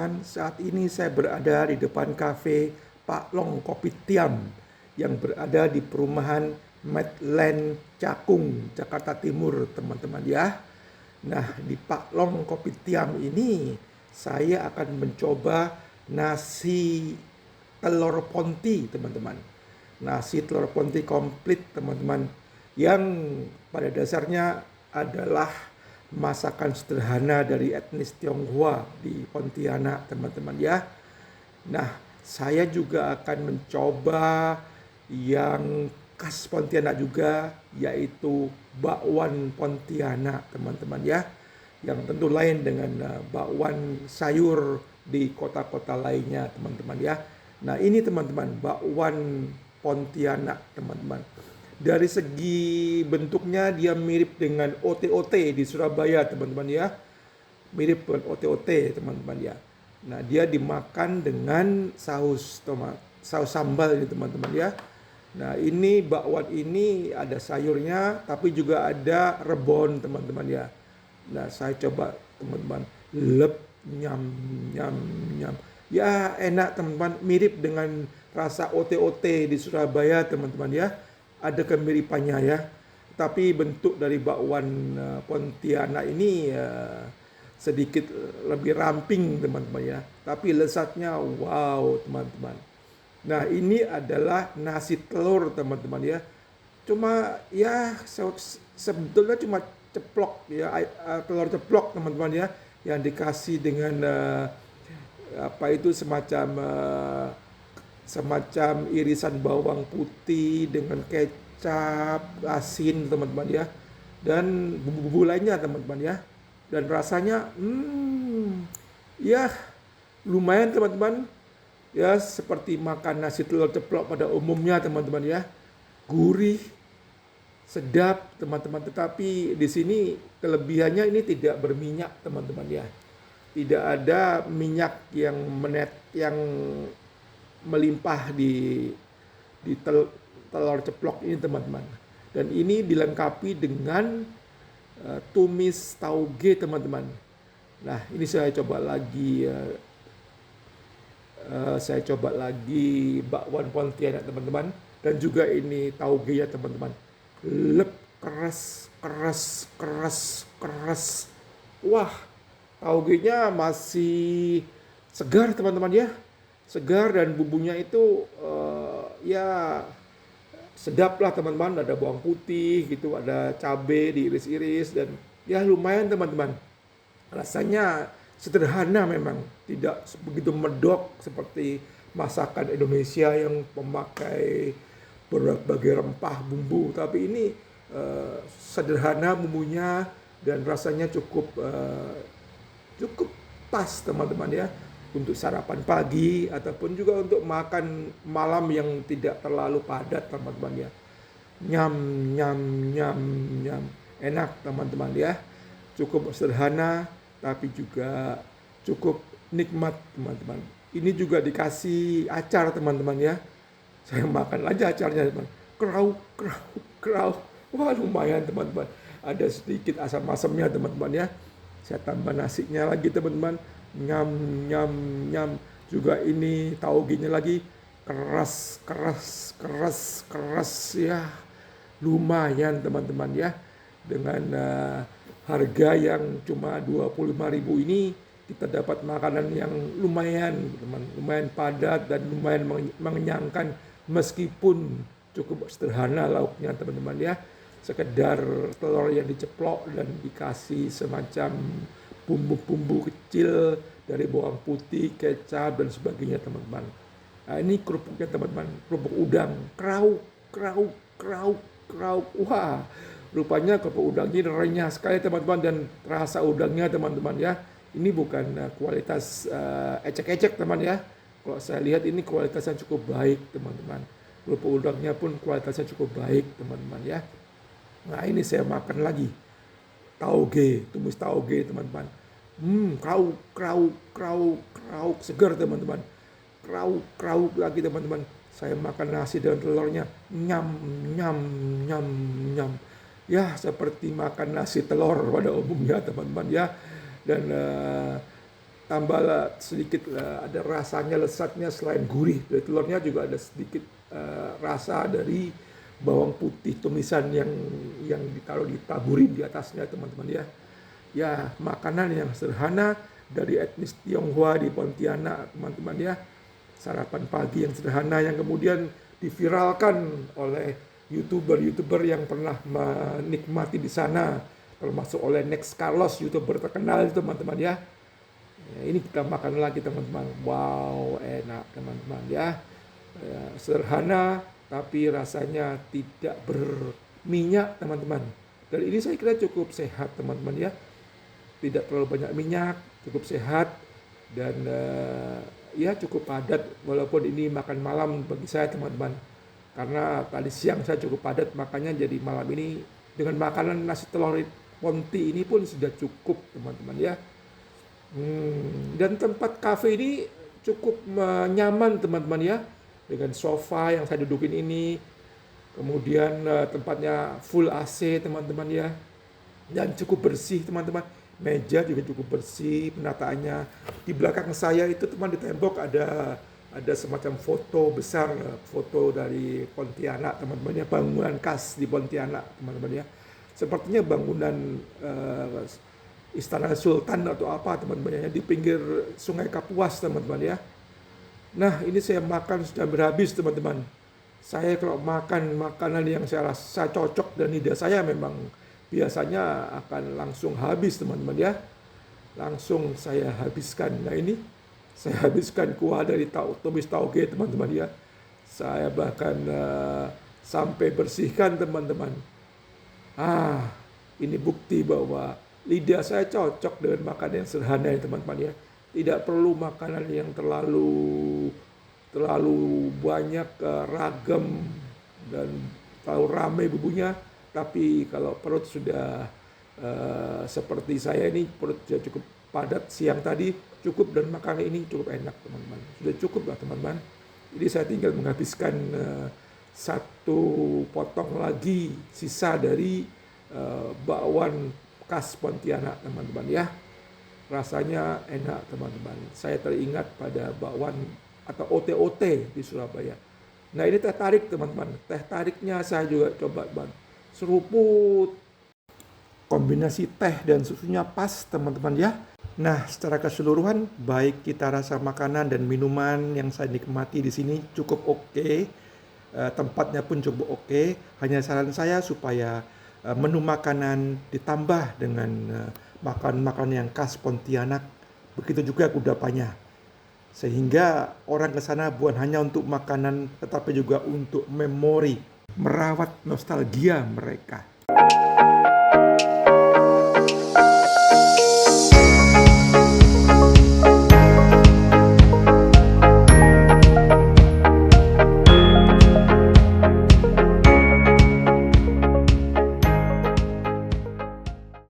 teman-teman, saat ini saya berada di depan kafe Pak Long Kopitiam yang berada di perumahan Medland Cakung, Jakarta Timur, teman-teman ya. Nah, di Pak Long Kopitiam ini saya akan mencoba nasi telur ponti, teman-teman. Nasi telur ponti komplit, teman-teman, yang pada dasarnya adalah masakan sederhana dari etnis Tionghoa di Pontianak, teman-teman ya. Nah, saya juga akan mencoba yang khas Pontianak juga, yaitu bakwan Pontianak, teman-teman ya. Yang tentu lain dengan bakwan sayur di kota-kota lainnya, teman-teman ya. Nah, ini teman-teman, bakwan Pontianak, teman-teman. Dari segi bentuknya dia mirip dengan ote-ote di Surabaya, teman-teman ya. Mirip dengan ote-ote, teman-teman ya. Nah, dia dimakan dengan saus tomat, saus sambal ini, teman-teman ya. Nah, ini bakwan ini ada sayurnya tapi juga ada rebon, teman-teman ya. Nah, saya coba, teman-teman. Lep, nyam, nyam, nyam. Ya, enak, teman-teman. Mirip dengan rasa ote-ote di Surabaya, teman-teman ya. Ada kemiripannya ya. Tapi bentuk dari bakwan Pontianak ini sedikit lebih ramping, teman-teman ya. Tapi lezatnya wow, teman-teman. Nah, ini adalah nasi telur, teman-teman ya. Cuma ya sebetulnya cuma ceplok ya, telur ceplok, teman-teman ya, yang dikasih dengan apa itu semacam irisan bawang putih dengan kecap, asin, teman-teman ya, dan bumbu-bumbu lainnya, teman-teman ya. Dan rasanya, ya lumayan, teman-teman. Ya seperti makan nasi telur ceplok pada umumnya, teman-teman ya. Gurih, sedap, teman-teman. Tetapi di sini kelebihannya ini tidak berminyak, teman-teman ya. Tidak ada minyak yang melimpah di telur ceplok ini, teman-teman. Dan ini dilengkapi dengan tumis tauge, teman-teman. Nah, ini saya coba lagi bakwan Pontianak, teman-teman, dan juga ini tauge ya, teman-teman. Lep, keras, keras, keras, keras. Wah, taugenya masih segar, teman-teman ya. Segar dan bumbunya itu ya sedap lah, teman-teman. Ada bawang putih gitu, ada cabai diiris-iris, dan ya lumayan, teman-teman. Rasanya sederhana memang, tidak begitu medok seperti masakan Indonesia yang memakai berbagai rempah bumbu. Tapi ini sederhana bumbunya dan rasanya cukup pas, teman-teman ya, untuk sarapan pagi ataupun juga untuk makan malam yang tidak terlalu padat, teman-teman ya. Nyam, nyam, nyam, nyam. Enak, teman-teman ya. Cukup sederhana tapi juga cukup nikmat, teman-teman. Ini juga dikasih acar, teman-teman ya. Saya makan aja acarnya, teman. Kerau, kerau, kerau. Wah, lumayan, teman-teman. Ada sedikit asam-asamnya, teman-teman ya. Saya tambah nasinya lagi, teman-teman. Nyam, nyam, nyam. Juga ini taugenya lagi keras, keras, keras, keras ya. Lumayan, teman-teman ya. Dengan harga yang cuma 25.000 ini kita dapat makanan yang lumayan, teman. Lumayan padat dan lumayan mengenyangkan meskipun cukup sederhana lauknya, teman-teman ya. Sekedar telur yang diceplok dan dikasih semacam bumbu-bumbu kecil dari bawang putih, kecap, dan sebagainya, teman-teman. Nah, ini kerupuknya, teman-teman. Kerupuk udang. Krauk, krauk, krauk, krauk. Wah, rupanya kerupuk udang ini renyah sekali, teman-teman. Dan rasa udangnya, teman-teman ya, ini bukan kualitas ecek-ecek, teman ya. Kalau saya lihat ini kualitasnya cukup baik, teman-teman. Kerupuk udangnya pun kualitasnya cukup baik, teman-teman ya. Nah, ini saya makan lagi. Tauge, tumis tauge, teman-teman. Krauk, krauk, krauk, krauk, segar, teman-teman. Krauk, krauk lagi, teman-teman. Saya makan nasi dengan telurnya. Nyam, nyam, nyam, nyam. Ya, seperti makan nasi telur pada umumnya, teman-teman ya. Dan tambah sedikit ada rasanya, lezatnya selain gurih dari telurnya juga ada sedikit rasa dari bawang putih tumisan yang ditaruh ditaburin di atasnya teman-teman ya. Ya, makanan yang sederhana dari etnis Tionghoa di Pontianak teman-teman ya. Sarapan pagi yang sederhana yang kemudian diviralkan oleh YouTuber yang pernah menikmati di sana, termasuk oleh Next Carlos, YouTuber terkenal itu teman-teman ya. Ya, ini kita makan lagi teman-teman. Wow, enak teman-teman ya. Ya, sederhana tapi rasanya tidak berminyak teman-teman. Dan ini saya kira cukup sehat teman-teman ya. Tidak terlalu banyak minyak, cukup sehat dan ya cukup padat walaupun ini makan malam bagi saya teman-teman. Karena tadi siang saya cukup padat makanya jadi malam ini dengan makanan nasi telur Ponti ini pun sudah cukup teman-teman ya. Dan tempat kafe ini cukup nyaman teman-teman ya, dengan sofa yang saya dudukin ini, kemudian tempatnya full AC teman-teman ya, dan cukup bersih teman-teman. Meja juga cukup bersih, penataannya. Di belakang saya itu teman di tembok ada semacam foto besar, foto dari Pontianak teman-teman ya, bangunan khas di Pontianak teman-teman ya. Sepertinya bangunan Istana Sultan atau apa teman-teman ya, di pinggir Sungai Kapuas teman-teman ya. Nah ini saya makan sudah berhabis teman-teman. Saya kalau makan makanan yang saya rasa cocok dan lidah saya memang biasanya akan langsung habis teman-teman ya. Langsung saya habiskan. Nah ini saya habiskan kuah dari tumis tauge teman-teman ya. Saya bahkan sampai bersihkan teman-teman. Ini bukti bahwa lidah saya cocok dengan makanan yang sederhana ya teman-teman ya. Tidak perlu makanan yang terlalu banyak ragam dan terlalu ramai bumbunya. Tapi kalau perut sudah seperti saya ini, perut sudah cukup padat siang tadi, cukup, dan makanan ini cukup enak teman-teman. Sudah cukup lah teman-teman. Jadi saya tinggal menghabiskan satu potong lagi sisa dari bakwan khas Pontianak teman-teman ya. Rasanya enak teman-teman. Saya teringat pada bakwan atau ote-ote di Surabaya. Nah ini teh tarik teman-teman. Teh tariknya saya juga coba seruput. Kombinasi teh dan susunya pas teman-teman ya. Nah secara keseluruhan baik kita rasa makanan dan minuman yang saya nikmati di sini cukup oke. Tempatnya pun cukup oke. Hanya saran saya supaya menu makanan ditambah dengan makanan yang khas Pontianak, begitu juga kudapannya. Sehingga orang ke sana bukan hanya untuk makanan tetapi juga untuk memori, merawat nostalgia mereka.